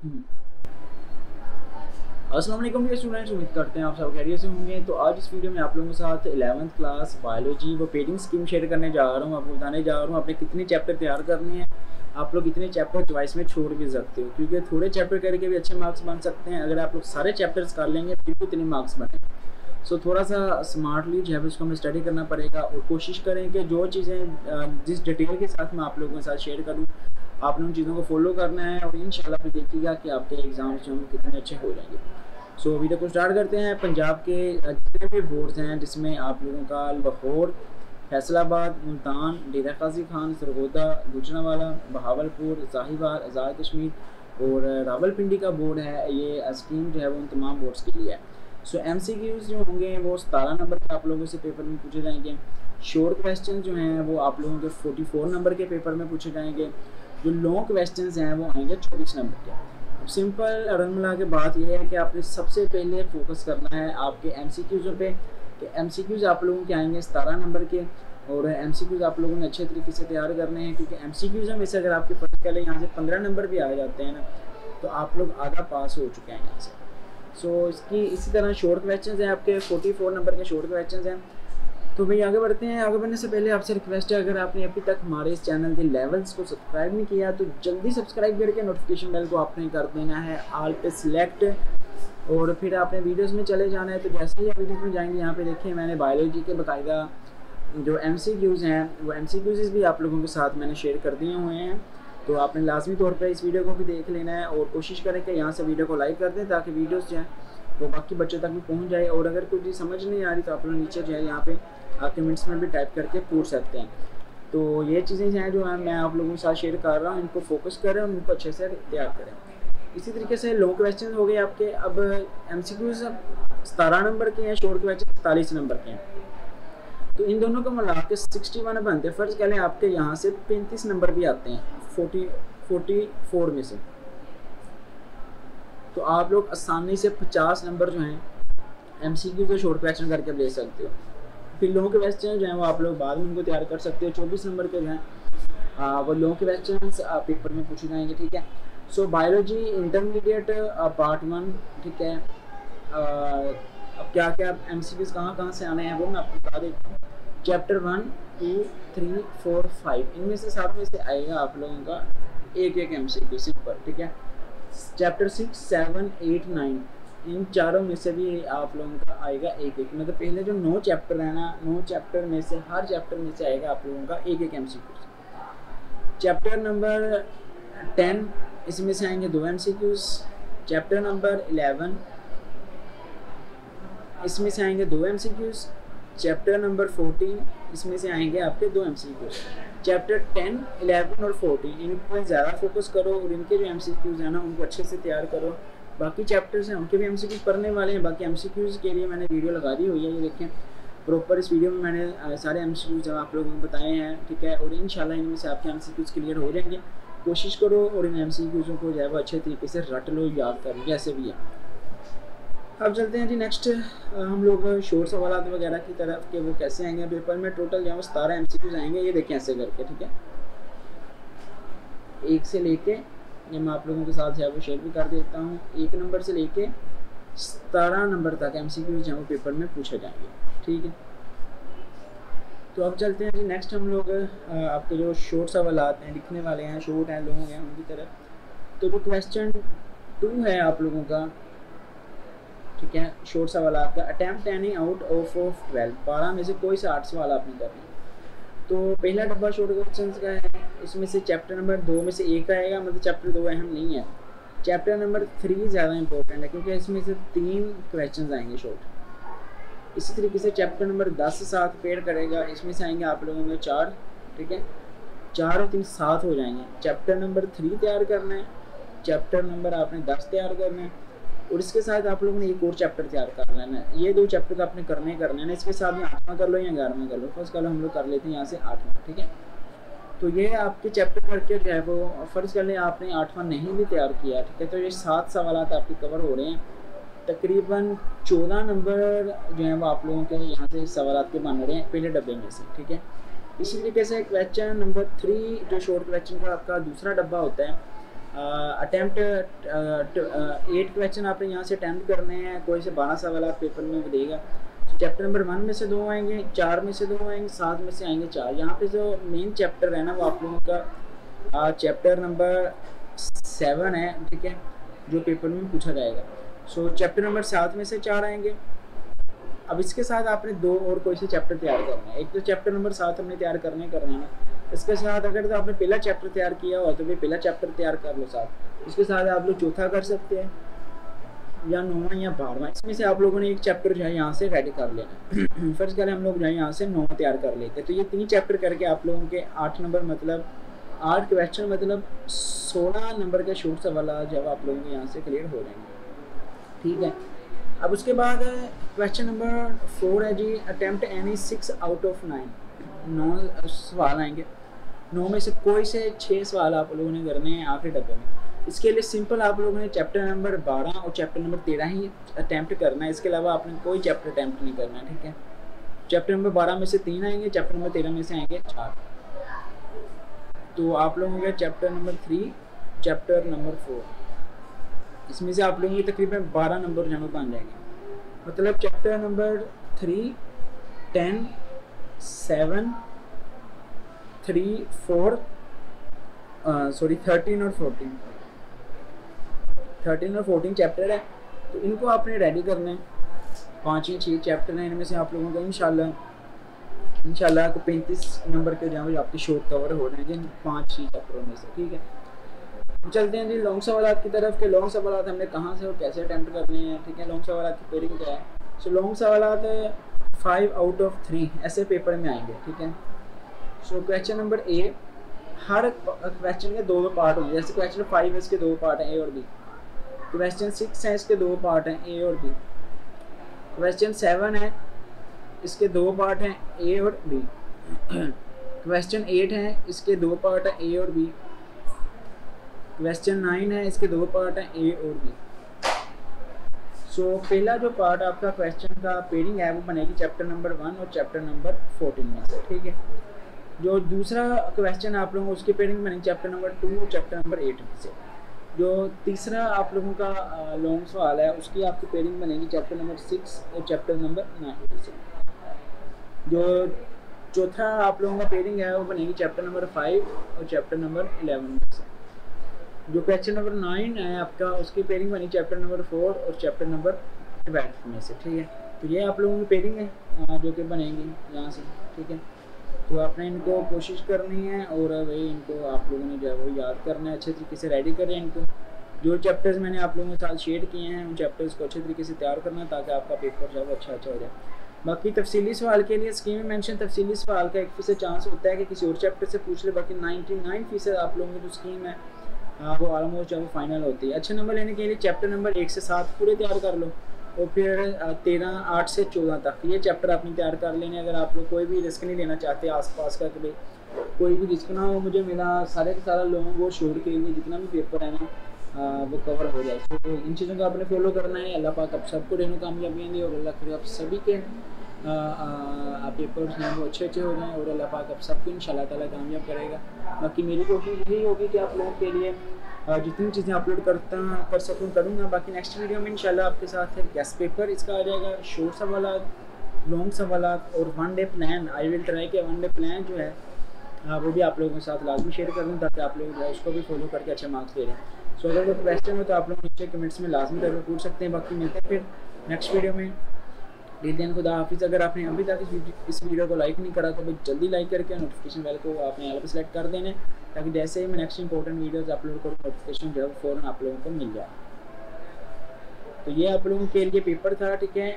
अस्सलाम वालेकुम स्टूडेंट्स, उम्मीद करते हैं आप सब खैरियत से होंगे। तो आज इस वीडियो में आप लोगों के साथ 11th क्लास बायोलॉजी व पेडिंग स्कीम शेयर करने जा रहा हूँ। आपको बताने जा रहा हूँ आपने कितने चैप्टर तैयार करने हैं। आप लोग इतने चैप्टर चॉइस में छोड़ भी सकते हो, क्योंकि थोड़े चैप्टर करके भी अच्छे मार्क्स बन सकते हैं। अगर आप लोग सारे चैप्टर्स कर लेंगे फिर भी इतने मार्क्स बने। सो थोड़ा सा स्मार्टली जो है उसको हमें स्टडी करना पड़ेगा और कोशिश करें कि जो चीज़ें जिस डिटेल के साथ मैं आप लोगों के साथ शेयर करूँ आपने उन चीज़ों को फॉलो करना है और इंशाल्लाह फिर देखिएगा कि आपके एग्ज़ाम्स जो हैं कितने अच्छे हो जाएंगे। सो वीडियो को स्टार्ट करते हैं। पंजाब के जितने भी बोर्ड्स हैं जिसमें आप लोगों का लाहौर, फैसलाबाद, मुल्तान, डेरा गाजी खान, सरगोदा, गुजरांवाला, बहावलपुर, साहिवाल, आज़ाद कश्मीर और रावलपिंडी का बोर्ड है। ये स्कीम जो है वो उन तमाम बोर्ड्स के लिए है। सो MCQs जो होंगे वो 17 नंबर के आप लोगों से पेपर में पूछे जाएंगे। शॉर्ट क्वेश्चन जो हैं वो आप लोगों के 44 नंबर के पेपर में पूछे जाएंगे। जो लॉन्ग क्वेश्चन हैं वो आएंगे 24 नंबर के। सिंपल रनमला के बात यह है कि आपने सबसे पहले फोकस करना है आपके MCQs पे कि MCQs आप लोगों के आएंगे 17 नंबर के और MCQs आप लोगों ने अच्छे तरीके से तैयार करने हैं, क्योंकि MCQs में से अगर आपके फर्स्ट पहले यहाँ से 15 नंबर भी आ जाते हैं ना तो आप लोग आधा पास हो चुके हैं यहाँ से। सो इसकी इसी तरह शॉर्ट क्वेश्चन हैं आपके 44 नंबर के शॉर्ट क्वेश्चन हैं। तो भाई आगे बढ़ते हैं। आगे बढ़ने से पहले आपसे रिक्वेस्ट है, अगर आपने अभी तक हमारे इस चैनल के लेवल्स को सब्सक्राइब नहीं किया तो जल्दी सब्सक्राइब करके नोटिफिकेशन बेल को आपने कर देना है ऑल पे सिलेक्ट और फिर आपने वीडियोस में चले जाना है। तो जैसे ही आप वीडियोस में जाएंगे यहाँ पे देखिए मैंने बायोलॉजी के बाकायदा जो MCQs हैं वो MCQs भी आप लोगों के साथ मैंने शेयर कर दिए हुए हैं। तो आपने लाजमी तौर पर इस वीडियो को भी देख लेना है और कोशिश करें कि यहाँ से वीडियो को लाइक कर दें ताकि वीडियोज़ जो हैं वो बाकी बच्चों तक भी पहुँच जाए। और अगर कोई चीज़ समझ नहीं आ रही तो आप लोग नीचे जो है यहाँ पे आप कमेंट्स में भी टाइप करके पूछ सकते हैं। तो ये चीज़ें हैं जो मैं आप लोगों के साथ शेयर कर रहा हूँ, इनको फोकस करें और इनको अच्छे से तैयार करें। इसी तरीके से लॉन्ग क्वेश्चन हो गए आपके। अब MCQs 17 नंबर के हैं, शॉर्ट क्वेश्चन 47 नंबर के हैं। तो इन दोनों को मिला के 61 बनते हैं। फर्ज करें आपके यहाँ से 35 नंबर भी आते हैं 44 में से, तो आप लोग आसानी से 50 नंबर जो हैं MCQ को शॉर्ट क्वेश्चन करके ले सकते हो। फिर लॉन्ग क्वेश्चन जो हैं वो आप लोग बाद में उनको तैयार कर सकते हो। 24 नंबर के जो हैं वो लॉन्ग क्वेश्चन पेपर में पूछे जाएंगे, ठीक है। सो बायोलॉजी इंटरमीडिएट पार्ट 1, ठीक है। अब क्या क्या MCQs कहाँ से आने हैं वो मैं आपको बता देता हूँ। चैप्टर 1, 2, 3, 4, 5 इनमें से 7 में से आएगा आप लोगों का एक MCQ सिंपल, ठीक है। चैप्टर 6, 7, 8, 9 इन चारों में से भी आप लोगों का आएगा एक। मतलब पहले जो 9 चैप्टर है ना, 9 चैप्टर में से हर चैप्टर में से आएगा आप लोगों का एक MCQ। चैप्टर नंबर 10 इसमें से आएंगे 2 MCQs। चैप्टर नंबर 11 इसमें से आएंगे 2 MCQs। चैप्टर नंबर 14 इसमें से आएंगे आपके 2 MCQs। चैप्टर 10, 11 और 14 इन पर ज़्यादा फोकस करो और इनके जो MCQs हैं ना उनको अच्छे से तैयार करो। बाकी चैप्टर्स हैं उनके भी MCQs पढ़ने वाले हैं। बाकी MCQs के लिए मैंने वीडियो लगा दी हुई है, ये देखें प्रॉपर। इस वीडियो में मैंने सारे MCQs आप लोगों को बताए हैं, ठीक है। और इंशाल्लाह इनमें से आपके MCQs क्लियर हो जाएंगे। कोशिश करो और इन MCQs को जो है वो अच्छे तरीके से रट लो, याद कर लो, जैसे भी है। अब चलते हैं जी नेक्स्ट हम लोग शोर सवाल वगैरह की तरफ के वो कैसे आएंगे पेपर में। टोटल जो है 17 MCQs आएंगे, ये देखें ऐसे करके, ठीक है। एक से लेके ये मैं आप लोगों के साथ जो है वो शेयर भी कर देता हूँ। 1 नंबर से लेके 17 नंबर तक MCQs जो है वो पेपर में पूछे जाएंगे, ठीक है। तो अब चलते हैं जी नेक्स्ट हम लोग आपके जो शॉर्ट सवाल हैं लिखने वाले हैं, शॉर्ट हैं, लॉन्ग हैं, उनकी तरफ। तो जो क्वेश्चन 2 है आप लोगों का, ठीक है, शॉर्ट सवाल आपका अटैम्प्ट एनी आउट ऑफ 12 12 में से कोई से 8 सवाल आपने करने। तो पहला डब्बा शॉर्ट क्वेश्चन का है, इसमें से चैप्टर नंबर 2 में से एक आएगा, मतलब चैप्टर 2 अहम नहीं है। चैप्टर नंबर 3 ज़्यादा इंपॉर्टेंट है क्योंकि इसमें से 3 क्वेश्चन आएंगे शॉर्ट। इसी तरीके से चैप्टर नंबर 10 से 7 पेड़ करेगा, इसमें से आएंगे आप लोगों में 4, ठीक है। 4 और 3 7 हो जाएंगे। चैप्टर नंबर 3 तैयार करना है, चैप्टर नंबर आपने 10 तैयार करना है और इसके साथ आप लोगों ने एक और चैप्टर तैयार कर लेना है। ये 2 चैप्टर तो आपने करने हैं ना, इसके साथ में 8वां कर लो या 11वां कर लो। फर्स्ट कर लो, हम लोग कर लेते हैं यहाँ से 8वां, ठीक है। तो ये आपके चैप्टर करके जो है वो फर्ज कर लें आपने 8वां नहीं भी तैयार किया, ठीक है। तो ये 7 सवाल आपके कवर हो रहे हैं। तकरीबन 14 नंबर जो है वो आप लोगों के यहाँ से सवाल के बन रहे हैं पहले डब्बे में से, ठीक है। इसी तरीके से क्वेश्चन नंबर 3 जो शॉर्ट क्वेश्चन का आपका दूसरा डब्बा होता है अटैम्प्ट 8 क्वेश्चन आपने यहाँ से अटैम्प्ट करने हैं, कोई से 12 सवाल पेपर में देगा। चैप्टर नंबर 1 में से 2 आएंगे, 4 में से 2 आएंगे, 7 में से आएंगे 4। यहाँ पे जो मेन चैप्टर है ना वो आप लोगों का चैप्टर नंबर 7 है, ठीक है, जो पेपर में पूछा जाएगा। सो चैप्टर नंबर 7 में से 4 आएंगे। अब इसके साथ आपने 2 और कोई से चैप्टर तैयार करना है। एक तो चैप्टर नंबर 7 हमने तैयार करना है। इसके साथ अगर तो आपने पहला चैप्टर तैयार किया हुआ तो फिर पहला चैप्टर तैयार कर लो साथ। इसके साथ आप लोग चौथा कर सकते हैं या 9वां या 12वां, इसमें से आप लोगों ने एक चैप्टर जो है यहाँ से रेडी कर लेना। फर्स्ट करें हम लोग जो है यहाँ से 9 तैयार कर लेते हैं। तो ये 3 चैप्टर करके आप लोगों के 8 नंबर मतलब 8 क्वेश्चन मतलब 16 नंबर के शॉर्ट सवाल जब आप लोगों के यहाँ से क्लियर हो जाएंगे, ठीक है। अब उसके बाद क्वेश्चन नंबर 4 है जी, अटैम्प्ट एनी 6 आउट ऑफ 9। 9 सवाल आएंगे, 9 में से कोई से 6 सवाल आप लोगों ने करने हैं आखिरी डब्बे में। इसके लिए सिंपल आप लोगों ने चैप्टर नंबर 12 और चैप्टर नंबर 13 ही अटैम्प्ट करना है। इसके अलावा आपने कोई चैप्टर अटैम्प्ट नहीं करना है, ठीक है। चैप्टर नंबर 12 में से 3 आएंगे, चैप्टर नंबर 13 में से आएंगे 4। तो आप लोगों के चैप्टर नंबर 3, चैप्टर नंबर 4, इसमें से आप लोगों की तकरीबन 12 नंबर जमा बन जाएंगे। मतलब चैप्टर नंबर 3, 10, 7, 3, 4 सॉरी 13 और 14 चैप्टर है। तो इनको आपने रेडी करना है। 5 या 6 चैप्टर हैं, इनमें से आप लोगों का इंशाल्लाह 35 नंबर के जहाँ आपके शॉर्ट कवर हो जाएंगे 5-6 चैप्टरों में से, ठीक है। चलते हैं जी लॉन्ग सवाल की तरफ के। लॉन्ग सवाल हमने कहाँ से और कैसे अटैम्प्ट करने हैं, ठीक है। लॉन्ग सवाल की पेयरिंग क्या है। सो लॉन्ग सवाल 5 आउट ऑफ 3 ऐसे पेपर में आएंगे, ठीक है। So question number A, her question के 2 पार्ट होंगे। जैसे क्वेश्चन 5 है, इसके 2 पार्ट हैं, ए और बी। क्वेश्चन 6 है, इसके 2 पार्ट हैं, ए और बी। क्वेश्चन 7 है, इसके 2 पार्ट हैं, ए और बी। क्वेश्चन 8 है, इसके 2 पार्ट हैं, ए और बी। क्वेश्चन 9 है, इसके 2 पार्ट हैं, ए और बी। सो पहला जो पार्ट आपका क्वेश्चन का पेयरिंग है वो बनेगी चैप्टर नंबर 1 और चैप्टर नंबर 14 में से, ठीक है। जो दूसरा क्वेश्चन आप लोगों को उसकी पेयरिंग बनेगी चैप्टर नंबर 2 और चैप्टर नंबर 8 में से। जो तीसरा आप लोगों का लॉन्ग सवाल है उसकी आपकी पेयरिंग बनेगी चैप्टर नंबर 6 और चैप्टर नंबर 9 में से। जो चौथा आप लोगों का पेयरिंग है वो बनेगी चैप्टर नंबर 5 और चैप्टर नंबर 11 में से। जो क्वेश्चन नंबर 9 है आपका उसकी पेयरिंग बनी चैप्टर नंबर 4 और चैप्टर नंबर 12 में से, ठीक है। तो ये आप लोगों की पेयरिंग है जो कि बनेगी यहाँ से, ठीक है। तो आपने इनको कोशिश करनी है और वही इनको आप लोगों ने जो है वो याद करना है, अच्छे तरीके से रेडी करें इनको। जो चैप्टर्स मैंने आप लोगों के साथ शेयर किए हैं उन चैप्टर्स को अच्छे तरीके से तैयार करना ताकि आपका पेपर जो है वो अच्छा हो जाए। बाकी तफसीली सवाल के लिए स्कीम में मेंशन तफसीली सवाल का 1% चांस होता है कि किसी और चैप्टर से पूछ ले। बाकी 99% आप लोगों की जो स्कीम है वो ऑलमोस्ट जो फाइनल होती है। अच्छे नंबर लेने के लिए चैप्टर नंबर 1 से 7 पूरे तैयार कर लो और फिर 8 से 14 तक ये चैप्टर आपने तैयार कर लेने। अगर आप लोग कोई भी रिस्क नहीं लेना चाहते आसपास का कि कोई भी रिस्क ना हो, मुझे मिला सारे के सारा लोगों को श्योर के लिए जितना भी पेपर है ना वो कवर हो जाए। तो इन चीज़ों को आपने फॉलो करना है। अल्लाह पाक आप सबको देने कामयाबियाँ दी और अल्लाह करे आप सभी के पेपर्स हैं वो अच्छे हो जाएँ और अल्लाह पाक आप सबको इंशाल्लाह ताला कामयाब करेगा। बाकी मेरी कोशिश यही होगी कि आप लोगों के लिए जितनी चीज़ें अपलोड कर सकूँ करूँगा। बाकी नेक्स्ट वीडियो में इंशाल्लाह आपके साथ है गेस्ट पेपर इसका आ जाएगा, शॉर्ट सवाल, लॉन्ग सवाल और 1 day plan. I will try के 1 डे प्लान जो है वो भी आप लोगों के साथ लाजमी शेयर कर दूँ ताकि आप लोग जो है उसको भी फॉलो करके अच्छे मार्क्स दे रहे हैं। सो अगर कोई क्वेश्चन हो तो आप लोग नीचे कमेंट्स में लाजमी करके पूछ सकते हैं। बाकी मिलते हैं फिर नेक्स्ट वीडियो में। दिन खुदा हाफिज़। अगर आपने अभी तक इस वीडियो को लाइक नहीं करा तो भाई जल्दी लाइक करके नोटिफिकेशन बेल को आपने ऑल पे सेलेक्ट कर देना ताकि जैसे ही मैं नेक्स्ट इंपॉर्टेंट वीडियोज़ अपलोड करूँ नोटिफिकेशन जो है फ़ौरन आप लोगों को मिल जाए। तो ये आप लोगों के लिए पेपर था, ठीक है।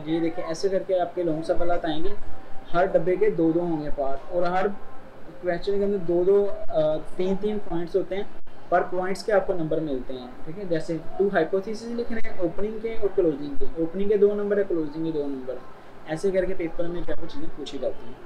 ये देखें ऐसे करके आपके लॉन्ग सवाल आएंगे, हर डब्बे के 2-2 होंगे पार्ट और हर क्वेश्चन के अंदर 2-2 3-3 पॉइंट्स होते हैं। पर पॉइंट्स के आपको नंबर मिलते हैं, ठीक है। जैसे 2 हाइपोथेसिस लिखने हैं, ओपनिंग के और क्लोजिंग के। ओपनिंग के 2 नंबर है, क्लोजिंग के 2 नंबर। ऐसे करके पेपर में क्या चीज़ें पूछी जाती हैं।